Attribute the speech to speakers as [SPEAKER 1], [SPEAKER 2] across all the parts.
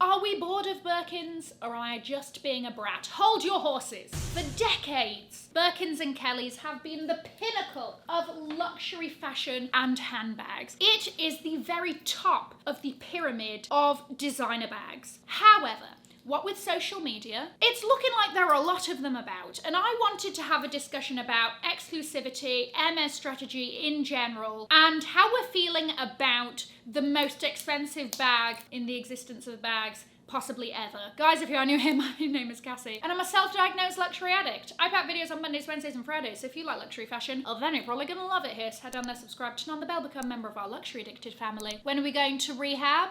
[SPEAKER 1] Are we bored of Birkins, or am I just being a brat? Hold your horses. For decades, Birkins and Kellys have been the pinnacle of luxury fashion and handbags. It is the very top of the pyramid of designer bags. However, what with social media, it's looking like there are a lot of them about, and I wanted to have a discussion about exclusivity, Hermès strategy in general, and how we're feeling about the most expensive bag in the existence of bags possibly ever. Guys, if you are new here, my name is Cassie, and I'm a self-diagnosed luxury addict. I put videos on Mondays, Wednesdays, and Fridays, so if you like luxury fashion, well, then you're probably gonna love it here. So head down there, subscribe, turn on the bell, become a member of our luxury addicted family. When are we going to rehab?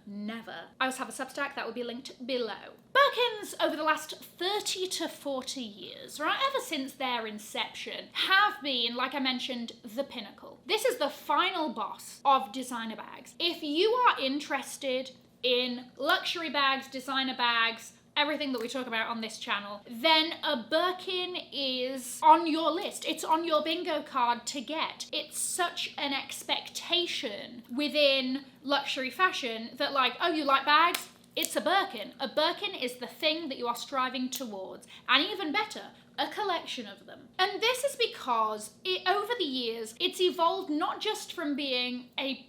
[SPEAKER 1] Never. I also have a Substack that will be linked below. Birkins, over the last 30 to 40 years, right, ever since their inception, have been, like I mentioned, the pinnacle. This is the final boss of designer bags. If you are interested in luxury bags, designer bags, everything that we talk about on this channel, then a Birkin is on your list. It's on your bingo card to get. It's such an expectation within luxury fashion that, like, oh, you like bags? It's a Birkin. A Birkin is the thing that you are striving towards. And even better, a collection of them. And this is because over the years, it's evolved not just from being a,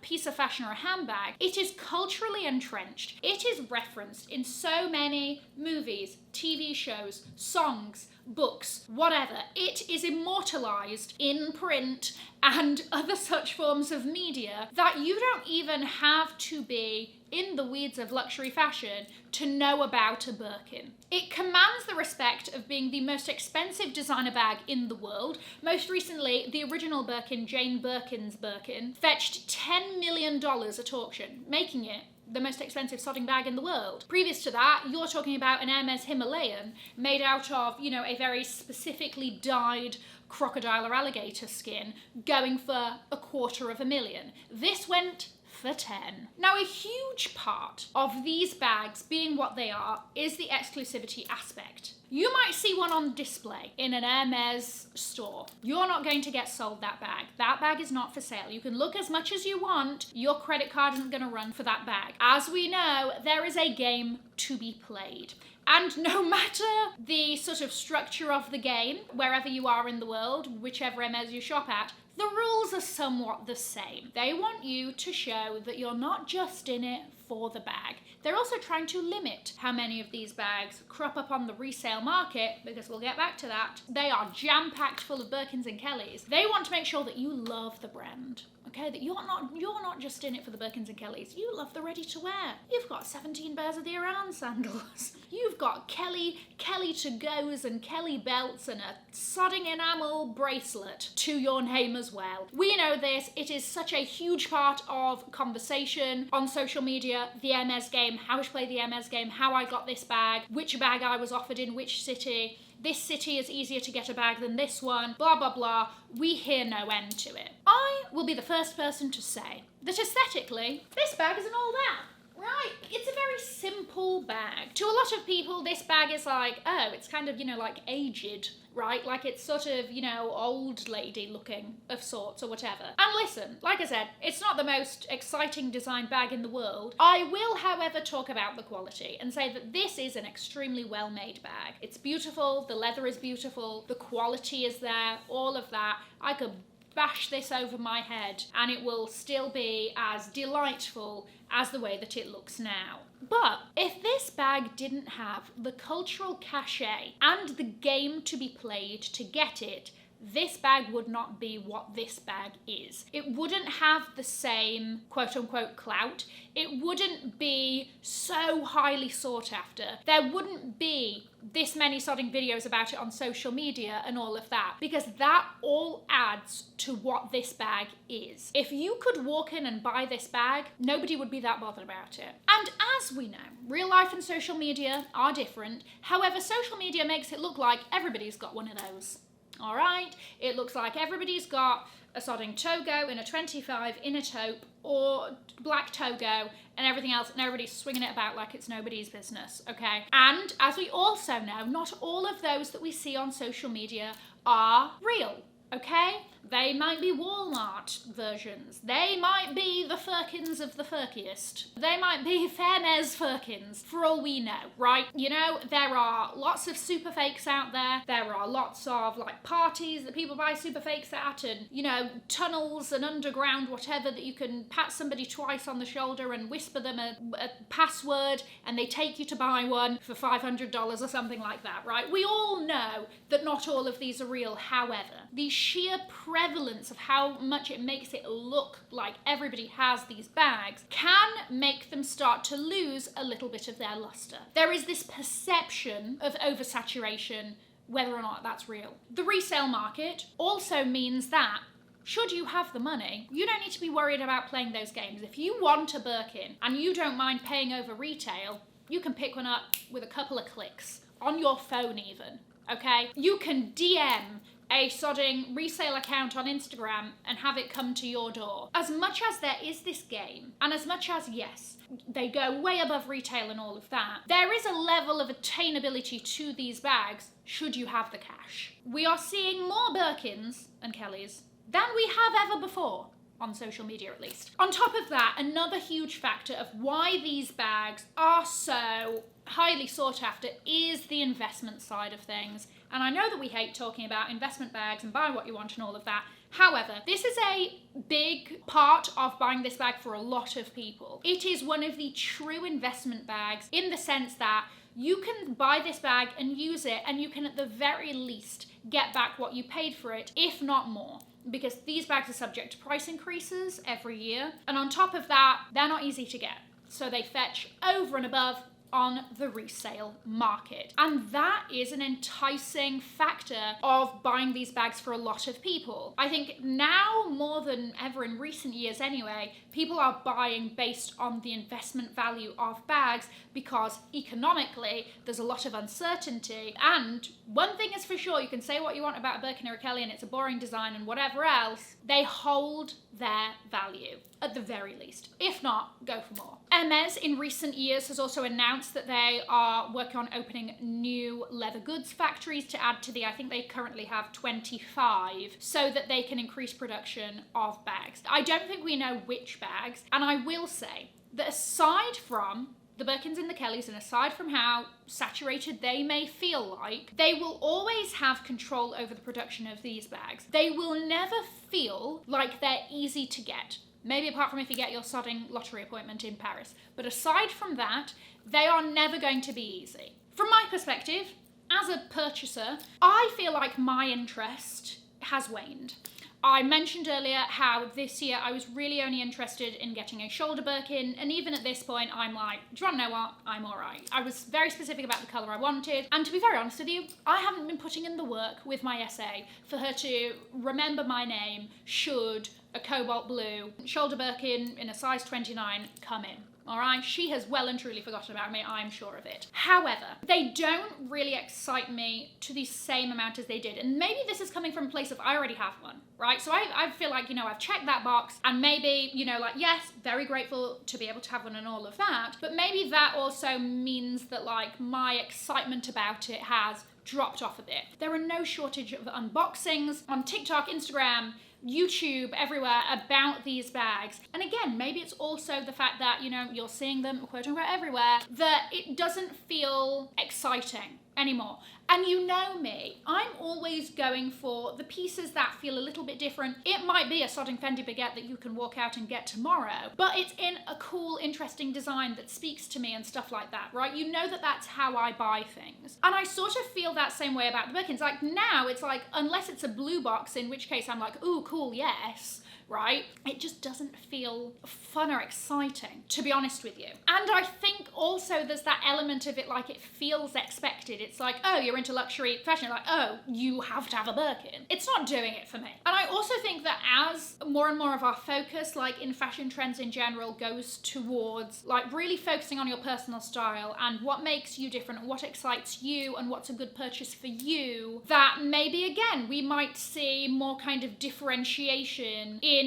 [SPEAKER 1] piece of fashion or a handbag, it is culturally entrenched. It is referenced in so many movies, TV shows, songs, books, whatever. It is immortalized in print and other such forms of media that you don't even have to be in the weeds of luxury fashion to know about a Birkin. It commands the respect of being the most expensive designer bag in the world. Most recently, the original Birkin, Jane Birkin's Birkin, fetched $10 million at auction, making it the most expensive sodding bag in the world. Previous to that, you're talking about an Hermès Himalayan made out of, a very specifically dyed crocodile or alligator skin, going for $250,000. This went for 10. Now, a huge part of these bags being what they are is the exclusivity aspect. You might see one on display in an Hermès store. You're not going to get sold that bag. That bag is not for sale. You can look as much as you want. Your credit card isn't going to run for that bag. As we know, there is a game to be played. And no matter the sort of structure of the game, wherever you are in the world, whichever Hermès you shop at, the rules are somewhat the same. They want you to show that you're not just in it for the bag. They're also trying to limit how many of these bags crop up on the resale market, because we'll get back to that. They are jam-packed full of Birkins and Kellys. They want to make sure that you love the brand. Okay, that you're not just in it for the Birkins and Kellys. You love the ready-to-wear. You've got 17 pairs of the Iran sandals. You've got Kelly to-goes and Kelly belts and a sodding enamel bracelet to your name as well. We know this. It is such a huge part of conversation on social media. The Hermès game, how we play the Hermès game, how I got this bag, which bag I was offered in which city. This city is easier to get a bag than this one, blah, blah, blah. We hear no end to it. I will be the first person to say that aesthetically, this bag isn't all that. Right, it's a very simple bag. To a lot of people, this bag is like, oh, it's kind of, like aged, right? Like it's sort of, old lady looking of sorts or whatever. And listen, like I said, it's not the most exciting design bag in the world. I will, however, talk about the quality and say that this is an extremely well-made bag. It's beautiful, the leather is beautiful, the quality is there, all of that. I could bash this over my head and it will still be as delightful as the way that it looks now. But if this bag didn't have the cultural cachet and the game to be played to get it, this bag would not be what this bag is. It wouldn't have the same quote-unquote clout. It wouldn't be so highly sought after. There wouldn't be this many sodding videos about it on social media and all of that, because that all adds to what this bag is. If you could walk in and buy this bag, nobody would be that bothered about it. And as we know, real life and social media are different. However, social media makes it look like everybody's got one of those. All right, it looks like everybody's got a sodding Togo in a 25 in a taupe or black Togo and everything else, and everybody's swinging it about like it's nobody's business, okay? And as we also know, not all of those that we see on social media are real, okay? They might be Walmart versions. They might be the Firkins of the Firkiest. They might be Hermès Firkins, for all we know, right? You know, there are lots of super fakes out there. There are lots of, like, parties that people buy super fakes at, and, you know, tunnels and underground whatever that you can pat somebody twice on the shoulder and whisper them a password, and they take you to buy one for $500 or something like that, right? We all know that not all of these are real. However, the sheer prevalence of how much it makes it look like everybody has these bags can make them start to lose a little bit of their luster. There is this perception of oversaturation, whether or not that's real. The resale market also means that should you have the money, you don't need to be worried about playing those games. If you want a Birkin and you don't mind paying over retail, you can pick one up with a couple of clicks, on your phone even, okay? You can DM a sodding resale account on Instagram and have it come to your door. As much as there is this game, and as much as, yes, they go way above retail and all of that, there is a level of attainability to these bags should you have the cash. We are seeing more Birkins and Kellys than we have ever before, on social media at least. On top of that, another huge factor of why these bags are so highly sought after is the investment side of things. And I know that we hate talking about investment bags and buy what you want and all of that. However, this is a big part of buying this bag for a lot of people. It is one of the true investment bags in the sense that you can buy this bag and use it, and you can at the very least get back what you paid for it, if not more. Because these bags are subject to price increases every year. And on top of that, they're not easy to get. So they fetch over and above on the resale market. And that is an enticing factor of buying these bags for a lot of people. I think now more than ever in recent years anyway, people are buying based on the investment value of bags because economically there's a lot of uncertainty. And one thing is for sure, you can say what you want about a Birkin or a Kelly and it's a boring design and whatever else, they hold their value at the very least. If not, go for more. Hermès in recent years has also announced that they are working on opening new leather goods factories to add to I think they currently have 25, so that they can increase production of bags. I don't think we know which bags, and I will say that aside from the Birkins and the Kellys, and aside from how saturated they may feel like, they will always have control over the production of these bags. They will never feel like they're easy to get. Maybe apart from if you get your sodding lottery appointment in Paris. But aside from that, they are never going to be easy. From my perspective, as a purchaser, I feel like my interest has waned. I mentioned earlier how this year I was really only interested in getting a shoulder Birkin, and even at this point I'm like, do you want to know what? I'm alright. I was very specific about the colour I wanted, and to be very honest with you, I haven't been putting in the work with my essay for her to remember my name should a cobalt blue shoulder Birkin in a size 29 come in. Alright, she has well and truly forgotten about me, I'm sure of it. However, they don't really excite me to the same amount as they did. And maybe this is coming from a place of I already have one, right? So I feel like, you know, I've checked that box, and maybe, you know, like, yes, very grateful to be able to have one and all of that. But maybe that also means that, like, my excitement about it has dropped off a bit. There are no shortage of unboxings on TikTok, Instagram, YouTube, everywhere about these bags. And again, maybe it's also the fact that, you know, you're seeing them quote unquote everywhere, that it doesn't feel exciting anymore. And you know me, I'm always going for the pieces that feel a little bit different. It might be a sodding Fendi baguette that you can walk out and get tomorrow, but it's in a cool, interesting design that speaks to me and stuff like that, right? You know that that's how I buy things. And I sort of feel that same way about the Birkins. Like now it's like, unless it's a blue box, in which case I'm like, ooh, cool, yes, right? It just doesn't feel fun or exciting, to be honest with you. And I think also there's that element of it, like it feels expected. It's like, oh, you're into luxury fashion, like, oh, you have to have a Birkin. It's not doing it for me. And I also think that as more and more of our focus, like in fashion trends in general, goes towards like really focusing on your personal style and what makes you different and what excites you and what's a good purchase for you, that maybe again, we might see more kind of differentiation in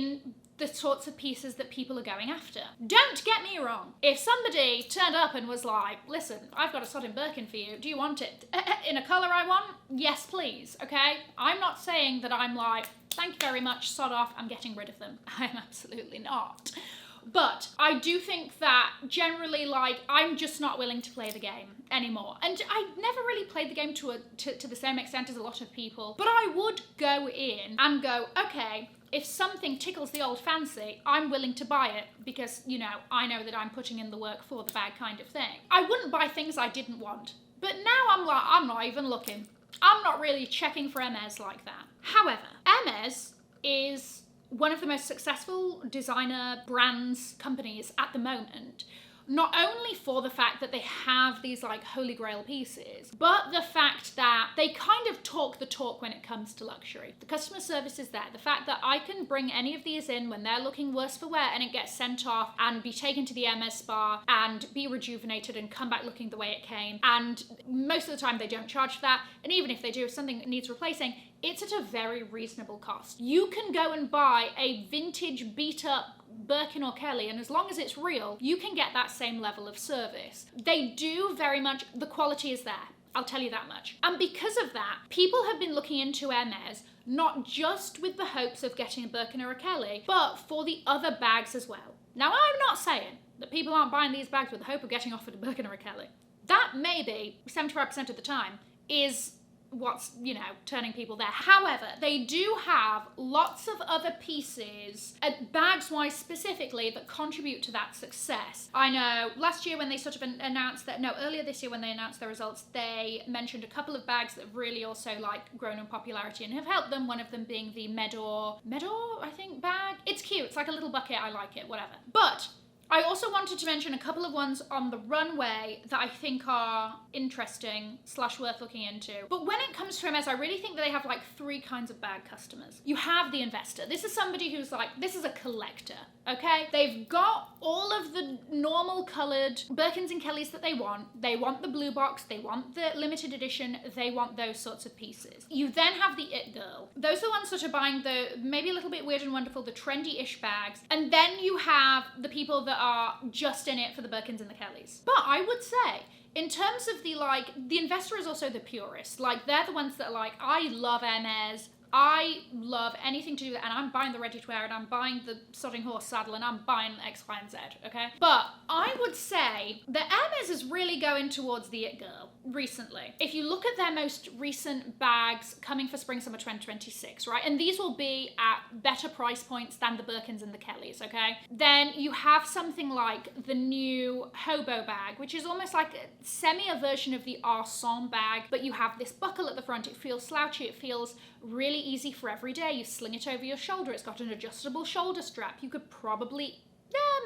[SPEAKER 1] the sorts of pieces that people are going after. Don't get me wrong. If somebody turned up and was like, listen, I've got a Sodden Birkin for you, do you want it in a colour I want? Yes, please, okay? I'm not saying that I'm like, thank you very much, sod off, I'm getting rid of them. I'm absolutely not. But I do think that generally, like, I'm just not willing to play the game anymore. And I never really played the game to the same extent as a lot of people. But I would go in and go, okay, if something tickles the old fancy, I'm willing to buy it because, you know, I know that I'm putting in the work for the bag kind of thing. I wouldn't buy things I didn't want. But now I'm like, I'm not even looking. I'm not really checking for Hermès like that. However, Hermès is one of the most successful designer brands, companies at the moment, not only for the fact that they have these like holy grail pieces, but the fact that they kind of talk the talk when it comes to luxury. The customer service is there. The fact that I can bring any of these in when they're looking worse for wear and it gets sent off and be taken to the Hermès spa and be rejuvenated and come back looking the way it came. And most of the time they don't charge for that. And even if they do, if something needs replacing, it's at a very reasonable cost. You can go and buy a vintage beat up Birkin or Kelly, and as long as it's real, you can get that same level of service. They do very much, the quality is there. I'll tell you that much. And because of that, people have been looking into Hermès, not just with the hopes of getting a Birkin or a Kelly, but for the other bags as well. Now, I'm not saying that people aren't buying these bags with the hope of getting offered a Birkin or a Kelly. That maybe 75% of the time is what's, you know, turning people there. However, they do have lots of other pieces, bags-wise specifically, that contribute to that success. I know last year when they sort of announced that, no, earlier this year when they announced their results, they mentioned a couple of bags that have really also like grown in popularity and have helped them, one of them being the Medor, I think, bag. It's cute, it's like a little bucket, I like it, whatever. But I also wanted to mention a couple of ones on the runway that I think are interesting / worth looking into. But when it comes to Hermès, I really think that they have like three kinds of bag customers. You have the investor. This is somebody who's like, this is a collector, okay? They've got all of the normal coloured Birkins and Kellys that they want. They want the blue box, they want the limited edition, they want those sorts of pieces. You then have the it girl. Those are the ones that are buying the maybe a little bit weird and wonderful, the trendy-ish bags. And then you have the people that are just in it for the Birkins and the Kellys. But I would say, in terms of the investor is also the purist. Like, they're the ones that are like, I love Hermès, I love anything to do with it, and I'm buying the ready-to-wear, and I'm buying the Sodding Horse saddle, and I'm buying X, Y, and Z, okay? But I would say that Hermès is really going towards the it girl recently. If you look at their most recent bags coming for spring-summer 2026, right? And these will be at better price points than the Birkins and the Kellys, okay? Then you have something like the new Hobo bag, which is almost like a version of the Arson bag, but you have this buckle at the front. It feels slouchy, it feels really easy for every day. You sling it over your shoulder. It's got an adjustable shoulder strap. You could probably,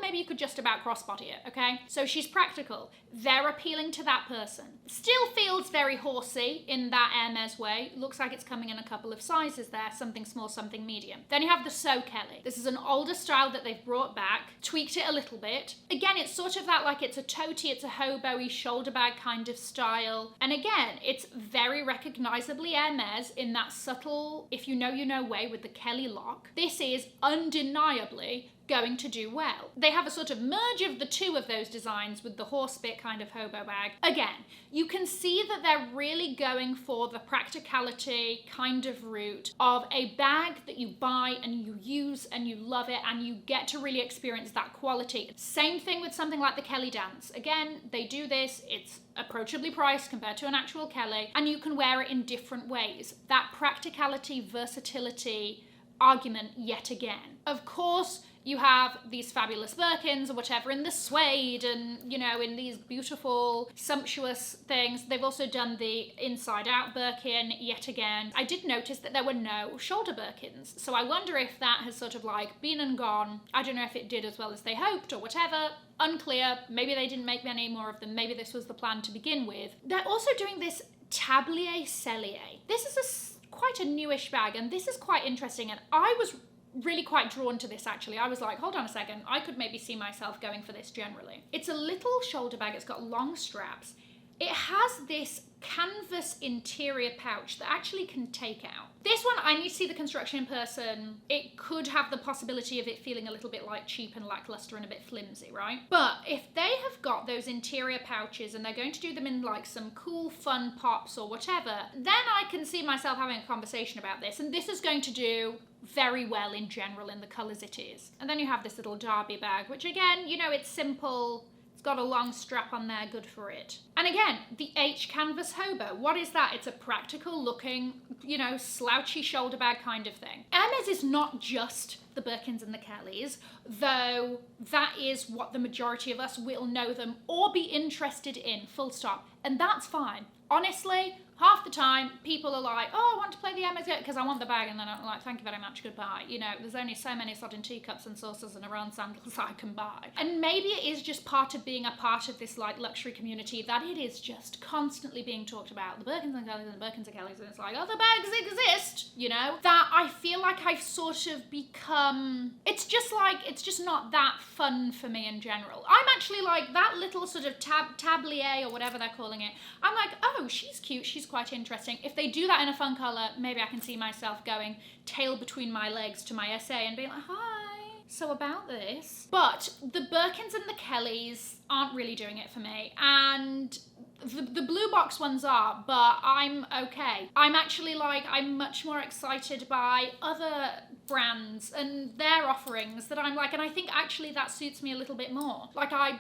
[SPEAKER 1] maybe you could just about crossbody it, okay? So she's practical. They're appealing to that person. Still feels very horsey in that Hermès way. Looks like it's coming in a couple of sizes there, something small, something medium. Then you have the So Kelly. This is an older style that they've brought back, tweaked it a little bit. Again, it's sort of that, like, it's a toty, it's a hobo-y shoulder bag kind of style. And again, it's very recognizably Hermès in that subtle, if you know, you know way with the Kelly lock. This is undeniably going to do well. They have a sort of merge of the two of those designs with the horse bit kind of hobo bag. Again, you can see that they're really going for the practicality kind of route of a bag that you buy and you use and you love it and you get to really experience that quality. Same thing with something like the Kelly Dance. Again, they do this, it's approachably priced compared to an actual Kelly, and you can wear it in different ways. That practicality, versatility argument yet again. Of course, you have these fabulous Birkins or whatever in the suede and, you know, in these beautiful, sumptuous things. They've also done the inside-out Birkin yet again. I did notice that there were no shoulder Birkins, so I wonder if that has sort of like been and gone. I don't know if it did as well as they hoped or whatever. Unclear. Maybe they didn't make many more of them. Maybe this was the plan to begin with. They're also doing this Tablier Cellier. This is quite a newish bag, and this is quite interesting, and I was really quite drawn to this actually. I was like, hold on a second, I could maybe see myself going for this generally. It's a little shoulder bag, it's got long straps. it has this canvas interior pouch that actually can take out. This one, I need to see the construction in person. It could have the possibility of it feeling a little bit like cheap and lackluster and a bit flimsy, right? But if they have got those interior pouches and they're going to do them in like some cool fun pops or whatever, then I can see myself having a conversation about this, and this is going to do very well in general in the colours it is. And then you have this little derby bag, which again, you know, it's simple. Got a long strap on there, good for it. And again, the H canvas hobo. What is that? It's a practical looking, you know, slouchy shoulder bag kind of thing. Hermès is not just the Birkins and the Kellys, though that is what the majority of us will know them or be interested in, full stop. And that's fine. Honestly, half the time people are like, oh, I want to play the Hermès because I want the bag, and then I'm like, thank you very much, goodbye. You know, there's only so many sodden teacups and saucers and Iran sandals I can buy. And maybe it is just part of being a part of this like luxury community that it is just constantly being talked about. The Birkins and Kellys and the Birkins and Kellys, and it's like, oh, the bags exist, you know? That I feel like I've sort of become, it's just not that fun for me in general. I'm actually like that little sort of tablier or whatever they're calling it. I'm like, oh, she's cute, she's quite interesting. If they do that in a fun colour, maybe I can see myself going tail between my legs to my essay and being like, hi, so about this. But the Birkins and the Kellys aren't really doing it for me, and the blue box ones are, but I'm okay. I'm actually like, I'm much more excited by other brands and their offerings that I'm like, and I think actually that suits me a little bit more. Like I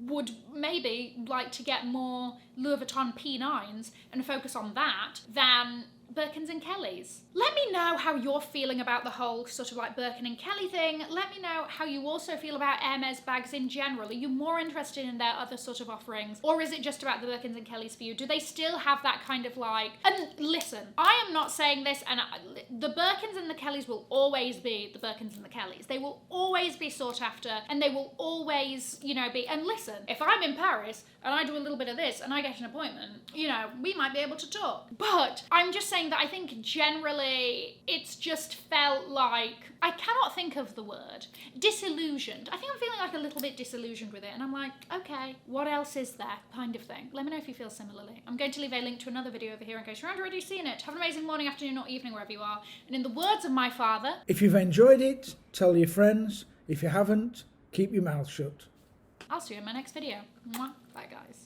[SPEAKER 1] would maybe like to get more Louis Vuitton P9s and focus on that than Birkins and Kellys. Let me know how you're feeling about the whole sort of like Birkin and Kelly thing. Let me know how you also feel about Hermès bags in general. Are you more interested in their other sort of offerings, or is it just about the Birkins and Kellys for you? Do they still have that kind of like, and listen, I am not saying this, and the Birkins and the Kellys will always be the Birkins and the Kellys. They will always be sought after, and they will always, you know, be, and listen, if I'm in Paris and I do a little bit of this and I get an appointment, you know, we might be able to talk. But I'm just saying that I think generally it's just felt like, I cannot think of the word, disillusioned. I think I'm feeling like a little bit disillusioned with it, and I'm like, okay, what else is there, kind of thing. Let me know if you feel similarly. I'm going to leave a link to another video over here in case you haven't already seen it. Have an amazing morning, afternoon, or evening wherever you are. And in the words of my father,
[SPEAKER 2] if you've enjoyed it, tell your friends. If you haven't, keep your mouth shut.
[SPEAKER 1] I'll see you in my next video. Mwah. Bye guys.